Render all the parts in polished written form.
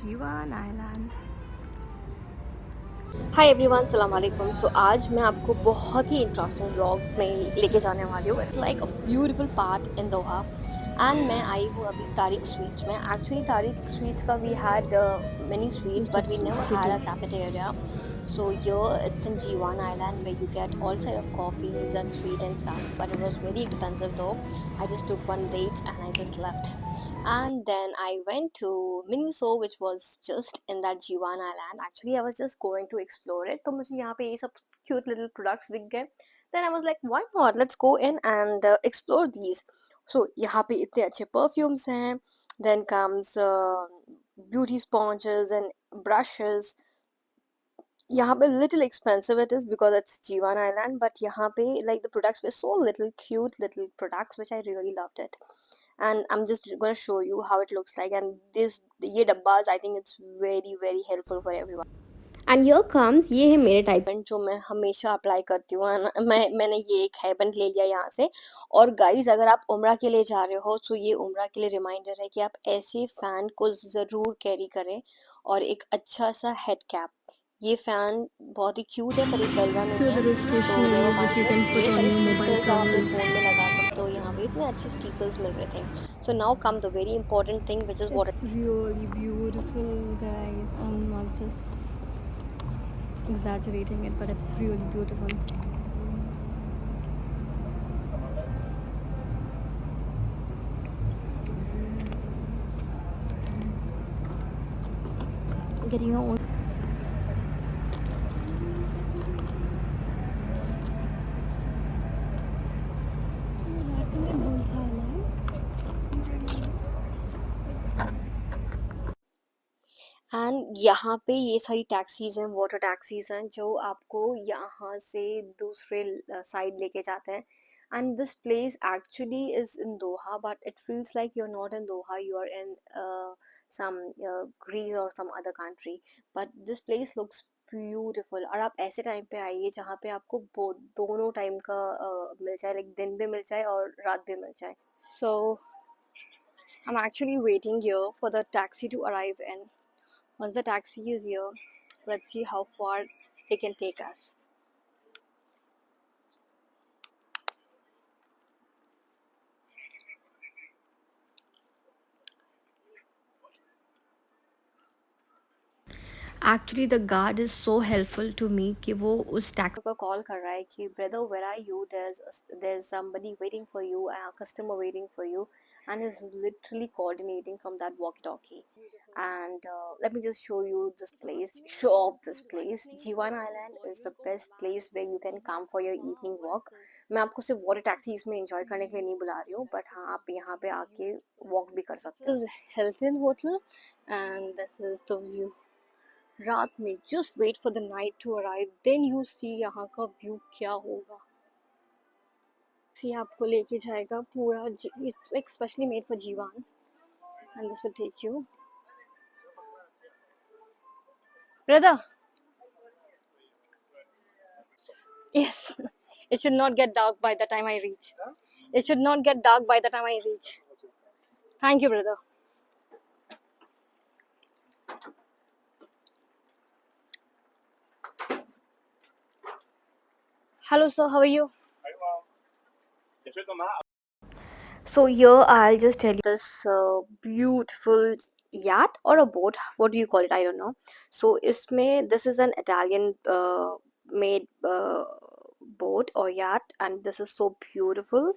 Jiwan Island. Hi everyone, सलाम वालेकुम। सो आज मैं आपको बहुत ही इंटरेस्टिंग व्लॉग में लेके जाने वाली हूँ। It's like a beautiful part in Doha. And मैं आई हूँ अभी तारिक स्वीट्स में। एक्चुअली तारिक स्वीट्स का we had many sweets but we never had a cafeteria. So here it's in Jiwan Island where you get all sort of coffees and sweet and stuff, but it was very expensive though. I just took one date and I just left. And then I went to Miniso, which was just in that Jiwan Island. Actually, I was just going to explore it. तो मुझे यहाँ पे ये सब cute little products दिख गए. Then I was like, why not? Let's go in and explore these. So यहाँ पे इतने अच्छे perfumes हैं. Then comes beauty sponges and brushes. यहाँ पे little expensive it is because it's Jiwan Island, but यहाँ पे like the products were so little cute little products which I really loved it. And I'm just gonna show you how it looks like. And this ये डब्बाज I think it's very helpful for everyone. And here comes, ये है मेरे type जो मैं हमेशा apply करती हूँ। मैंने ये एक हैबन ले लिया यहाँ से। और गाइज अगर आप उम्रा के लिए जा रहे हो तो ये उम्रा के लिए रिमाइंडर है कि आप ऐसे फ़ैन को ज़रूर कैरी करें और एक अच्छा सा हेड कैप। ये फ़ैन बहुत ही क्यूट है पर ये चल रहा नहीं Few है, little so never stationaries which mind you can it. put ये on सारे your mobile स्टिकर्स आप अपने covers. फ़ोन में लगा सकते हो। यहाँ पे इतने अच्छे स्टिकर्स मिल रहे थे। So now come the very important thing which is It's really beautiful, guys. I'm not just exaggerating it, but it's really beautiful. Getting your own. And यहाँ पे ये सारी टैक्सीज हैं, वाटर टैक्सीज हैं जो आपको यहाँ से दूसरे साइड लेके जाते हैं। And this place actually is in Doha but it feels like you are not in Doha, you are in some Greece और some other country. But this place looks beautiful. और आप ऐसे टाइम पे आइए जहाँ पे आपको दोनों टाइम का मिल जाए, लाइक दिन भी मिल जाए और रात भी मिल जाए। So I am actually waiting here for the taxi to arrive in. Once the taxi is here, let's see how far they can take us. Actually, the guard is so helpful to me कि वो उस taxi का call कर रहा है कि brother where are you, there's somebody waiting for you, a customer waiting for you, and is literally coordinating from that walkie talkie. And let me just show you this place, show off this place. Jiwan Island is the best place where you can come for your evening walk. मैं आपको सिर्फ water taxis में enjoy करने के लिए नहीं बुला रही हूँ, बट हाँ आप यहाँ पे आके वॉक भी कर सकते हो। This is Hilton Hotel and this is the view. रात में just wait for the night to arrive, then you see यहाँ का व्यू क्या होगा। सी आपको लेके जाएगा पूरा, it's like specially made for Jeevan and this will take you. Brother, yes, it should not get dark by the time I reach. It should not get dark by the time I reach. Thank you, brother. Hello, sir. How are you? So here I'll just tell you this beautiful yacht or a boat. What do you call it? I don't know. So इसमें this is an Italian made boat or yacht, and this is so beautiful.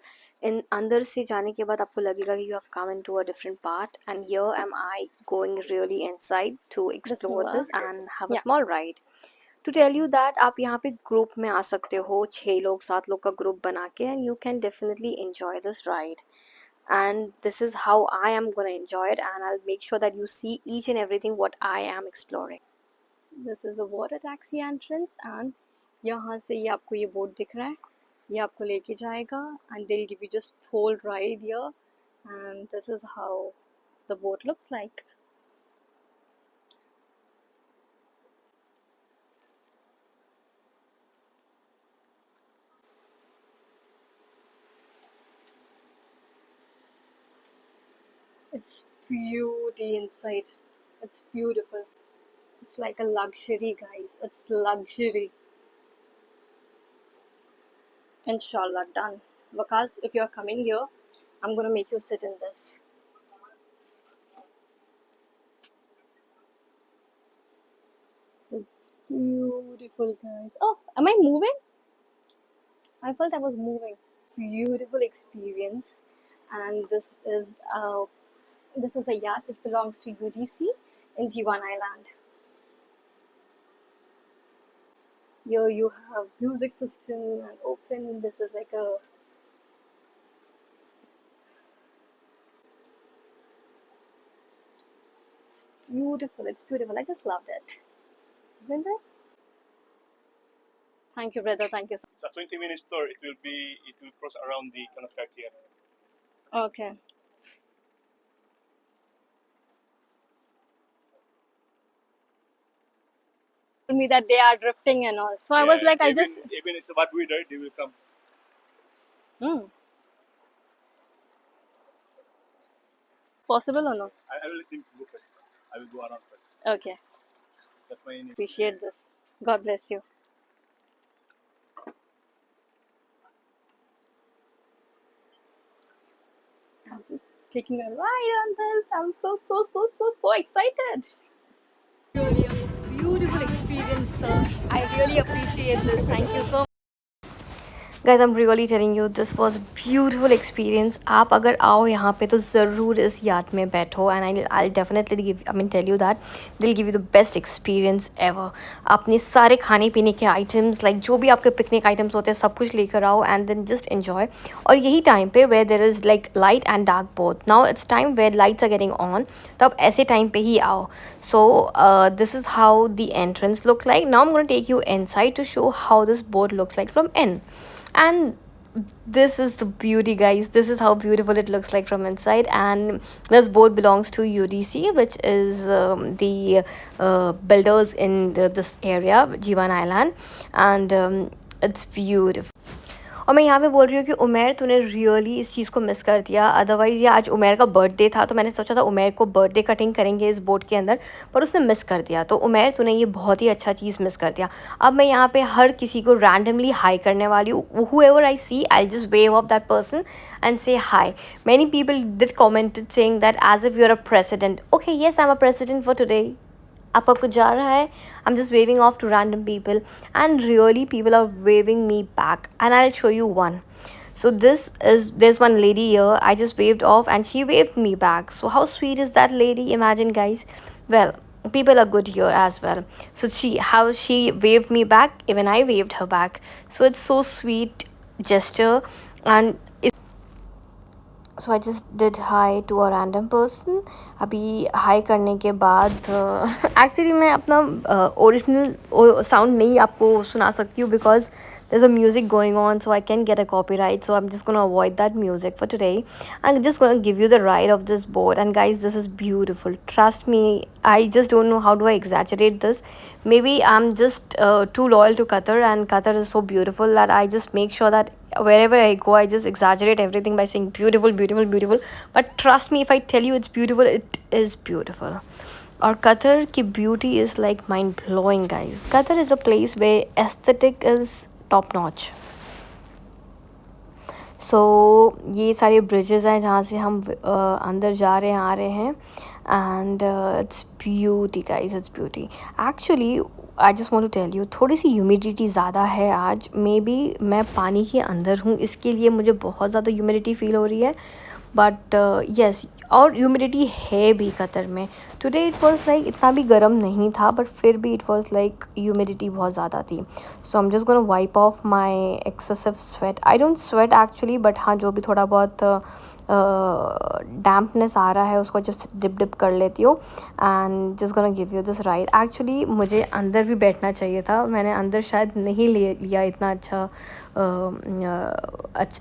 In अंदर से जाने के बाद आपको लगेगा कि you have come into a different part, and here am I going really inside to explore this and have a small ride. To tell you that आप यहाँ पे ग्रुप में आ सकते हो, 6 लोग 7 लोग का ग्रुप बना के, and you can definitely enjoy this ride. And this is how I am going to enjoy it, and I'll make sure that you see each and everything what I am exploring. This is the water taxi entrance, and यहाँ से ये आपको ये boat दिख रहा है, ये आपको लेके जाएगा and they'll give you just full ride here, and this is how the boat looks like. It's beauty inside. It's beautiful. It's like a luxury, guys. It's luxury. Inshallah, done. Because if you're coming here, I'm gonna make you sit in this. It's beautiful, guys. Oh, am I moving? I felt I was moving. Beautiful experience. And this is a yacht that belongs to UDC in Jiwan Island. Here you have music system and open. This is like a it's beautiful. It's beautiful. I just loved it. Isn't it? Thank you, brother. Thank you. It's a 20-minute tour. It will cross around the Kanat here. Okay. Told me that they are drifting and all. So I was like, I even, just even it's about weather, they will come. possible or no? I will let them go first. I will go around first. Okay. That's my name. Appreciate this. God bless you. I'm just taking a ride on this. I'm so excited. Really a beautiful experience, sir. I really appreciate this. Thank you so much. Guys I am really telling you this was beautiful experience. आप अगर आओ यहाँ पे तो ज़रूर इस yacht में बैठो and I definitely give I mean tell you that they'll give you the best experience ever. अपने सारे खाने पीने के आइटम्स लाइक जो भी आपके पिकनिक आइटम्स होते हैं सब कुछ लेकर आओ एंड देन जस्ट इन्जॉय. और यही टाइम पे where there is like light and dark both. Now it's time where lights are getting on, तो आप ऐसे टाइम पे ही आओ. So this is how the entrance look like. Now I am gonna take you inside to show how this boat looks like from in. And this is the beauty, guys. This is how beautiful it looks like from inside. And this boat belongs to UDC, which is the builders in this area, Jiwan Island. And it's beautiful. और मैं यहाँ पे बोल रही हूँ कि उमेर तूने really इस चीज़ को मिस कर दिया. अदरवाइज़ ये आज उमेर का बर्थडे था तो मैंने सोचा था उमेर को बर्थडे कटिंग करेंगे इस बोट के अंदर, पर उसने मिस कर दिया. तो उमेर तूने ये बहुत ही अच्छा चीज़ मिस कर दिया. अब मैं यहाँ पे हर किसी को रैंडमली हाई करने वाली हूँ. However I see I just wave off that person and say hi. Many people did commented saying that as if you are a president. Okay, yes I am a president for today. आपका कुछ जा रहा है. I'm just waving off to random people and really people are waving me back and I'll show you one. So there's one lady here. I just waved off and she waved me back. So how sweet is that lady? Imagine, guys. Well, people are good here as well. So how she waved me back, even I waved her back. So it's so sweet gesture. And so I just did hi to a random person. अभी hi करने के बाद actually मैं अपना original sound नहीं आपको सुना सकती हूँ because there is a music going on, so I can get a copyright. So I am just gonna avoid that music for today. I am just gonna give you the ride of this boat and guys this is beautiful. Trust me, I just don't know how do I exaggerate this. Maybe I'm just too loyal to Qatar and Qatar is so beautiful that I just make sure that wherever I go I just exaggerate everything by saying beautiful, beautiful, beautiful. But trust me, if I tell you it's beautiful, it is beautiful. Or Qatar ki beauty is like mind blowing, guys. Qatar is a place where aesthetic is top notch. सो ये सारे bridges हैं जहाँ से हम अंदर जा रहे हैं आ रहे हैं. And it's beauty guys, it's beauty. Actually I just want to tell you थोड़ी सी ह्यूमिडिटी ज़्यादा है आज. मे बी मैं पानी के अंदर हूँ इसके लिए मुझे बहुत ज़्यादा ह्यूमिडिटी फील हो रही है. बट येस, और ह्यूमिडिटी है भी कतर में. टुडे इट वाज लाइक इतना भी गर्म नहीं था बट फिर भी इट वाज लाइक ह्यूमिडिटी बहुत ज़्यादा थी. So I am just gonna wipe off my excessive sweat. I don't sweat actually, but हाँ जो भी थोड़ा बहुत डैम्पनेस आ रहा है उसको जस्ट डिप कर लेती हूँ. And just gonna give you this ride. Actually मुझे अंदर भी बैठना चाहिए था. मैंने अंदर शायद नहीं लिया इतना अच्छा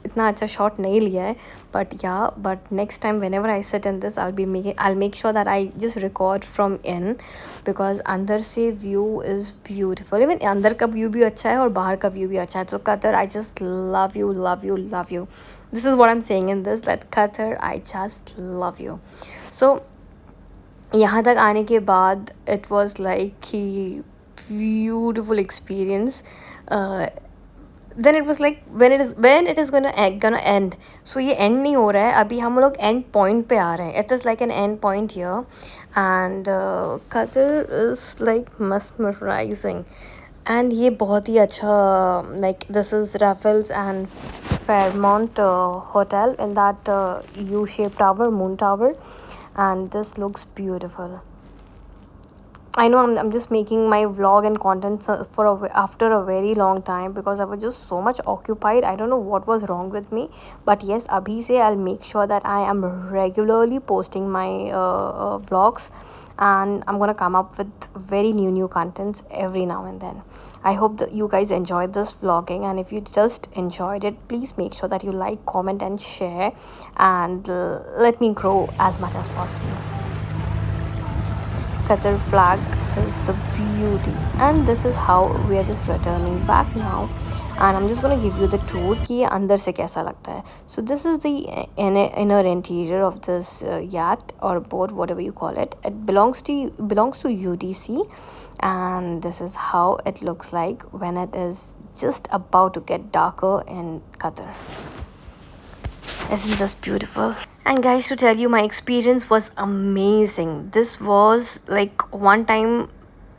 इतना अच्छा शॉट नहीं लिया है. But next time whenever I sit in this I'll make sure that I just record from in because अंदर से व्यू इज़ ब्यूटिफुल. इवन अंदर का व्यू भी अच्छा है और बाहर का व्यू भी अच्छा है. तो Qatar I just love you love you love you. This is what I'm saying in this, that Qatar, I just love you. So यहाँ तक आने के बाद it was like कि beautiful experience. uh, then it was like when it is gonna end. So ये end नहीं हो रहा है अभी, हम लोग end point पे आ रहे हैं. It is like an end point here, and Qatar is like mesmerizing. And ये बहुत ही अच्छा, like this is Raffles and Fairmont hotel in that U-shaped tower, moon tower, and this looks beautiful. I know I'm just making my vlog and content for after a very long time because I was just so much occupied. I don't know what was wrong with me, but yes, abhi se I'll make sure that I am regularly posting my vlogs, and I'm gonna come up with very new contents every now and then. I hope that you guys enjoyed this vlogging, and if you just enjoyed it, please make sure that you like, comment and share, and let me grow as much as possible. Qatar flag is the beauty, and this is how we are just returning back now, and I'm just going to give you the tour कि ये अंदर से कैसा लगता है. So this is the inner interior of this yacht or boat, whatever you call it. It belongs to UDC, and this is how it looks like when it is just about to get darker in Qatar. Isn't this beautiful? And guys, to tell you, my experience was amazing. This was like one time,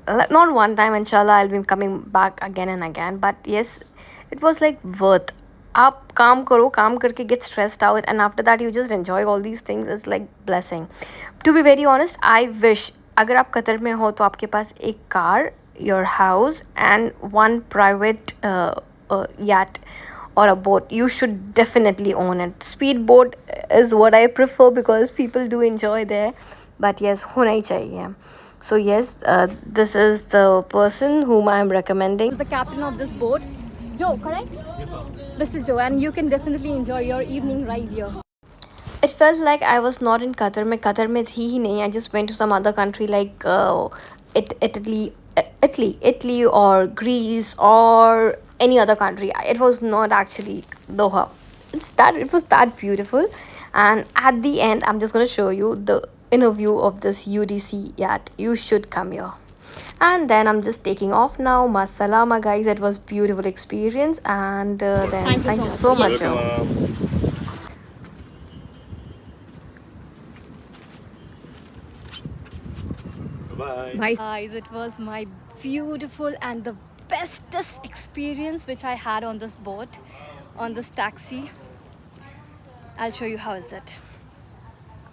not one time, inshallah I'll be coming back again and again, but yes, it was like worth. आप काम करो, काम करके get stressed out, and after that you just enjoy all these things. It's like blessing. To be very honest, I wish अगर आप Qatar में हो तो आपके पास एक car, your house, and one private yacht or a boat. You should definitely own it. Speedboat is what I prefer because people do enjoy there, but yes, होना ही चाहिए. So yes, this is the person whom I am recommending. Who's the captain of this boat? Joe, correct? Mr. Joe, and you can definitely enjoy your evening ride here. It felt like I was not in Qatar. मैं Qatar में थी ही नहीं. I just went to some other country like Italy or Greece or any other country. It was not actually Doha. It was that beautiful. And at the end, I'm just gonna show you the inner view of this UDC yacht. You should come here. And then I'm just taking off now. Masalama guys, it was beautiful experience, and then thank you so much. Bye. Bye. Guys, it was my beautiful and the bestest experience which I had on this boat, on this taxi. I'll show you how is it.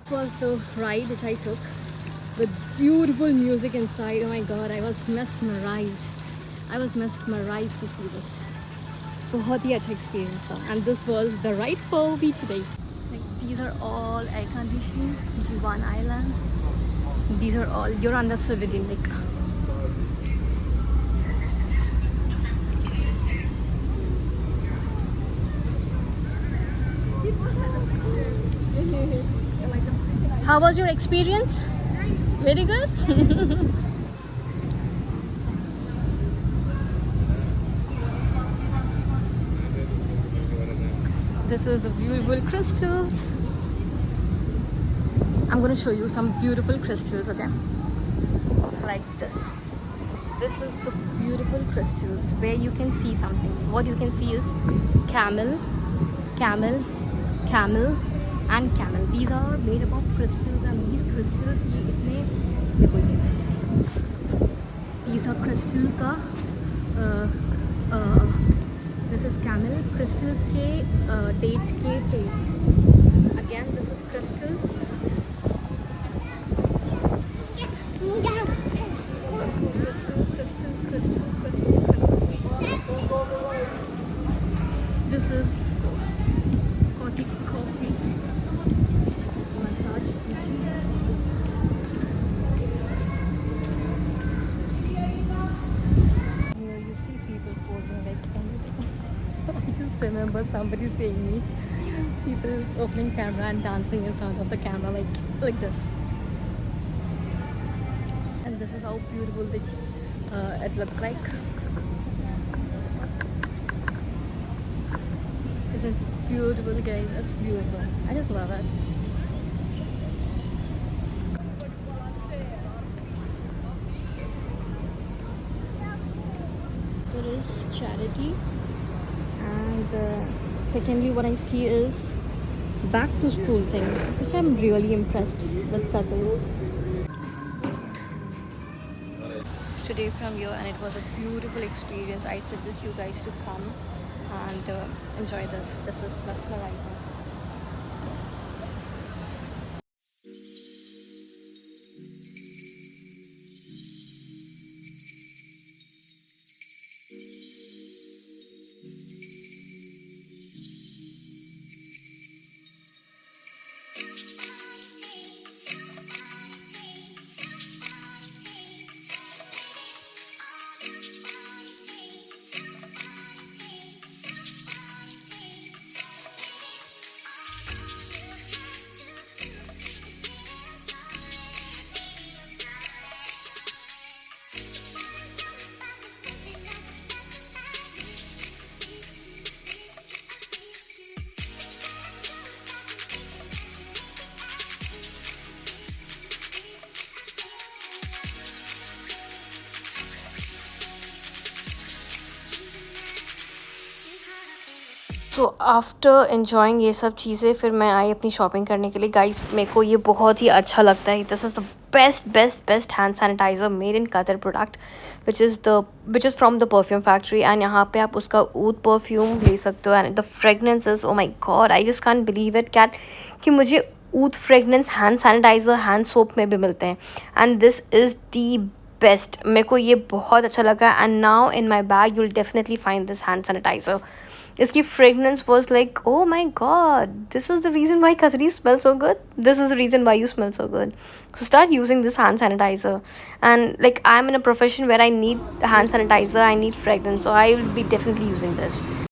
This was the ride which I took with beautiful music inside. Oh my god, I was mesmerized. I was mesmerized to see this. बहुत ही अच्छा experience था. And this was the ride for me today. Like, these are all air conditioned. Jiwan Island. These are all, you're under civilian like. How was your experience? Very good. This is the beautiful crystals. I'm going to show you some beautiful crystals, okay? Like this. This is the beautiful crystals where you can see something. What you can see is camel, camel, camel, and camel. These are made up of crystals, and these crystals, ये इतने देखो ये. These are crystal का. This is camel. Crystals के date के पेड़. Again, this is crystal. This is crystal, crystal, crystal, crystal, crystal. This is Kotik coffee, massage beauty. Here you see people posing like anything. I just remember somebody saying me, people opening camera and dancing in front of the camera like this. And this is how beautiful it looks like. Isn't it beautiful, guys? It's beautiful. I just love it. sponsor is charity, and secondly what I see is back to school thing, which I'm really impressed with Qatar today from here, and it was a beautiful experience. I suggest you guys to come and enjoy this. This is mesmerizing. So after enjoying ये सब चीज़ें फिर मैं आई अपनी shopping करने के लिए। Guys मेरे को ये बहुत ही अच्छा लगता है। This is the best hand sanitizer made in Qatar product which is from the perfume factory, and यहाँ पे आप उसका ऊद परफ्यूम ले सकते हो, and the fragrance is, oh my God, I just can't believe it कैट कि मुझे ऊद fragrance hand sanitizer hand soap में भी मिलते हैं, and this is the best. मेरे को ये बहुत अच्छा लगा, and now in my bag you will definitely find this hand sanitiser. इसकी fragrance was like, oh my god, this is the reason why Qataris smell so good. This is the reason why you smell so good. So start using this hand sanitizer. And like, I'm in a profession where I need hand sanitizer, I need fragrance, so I will be definitely using this.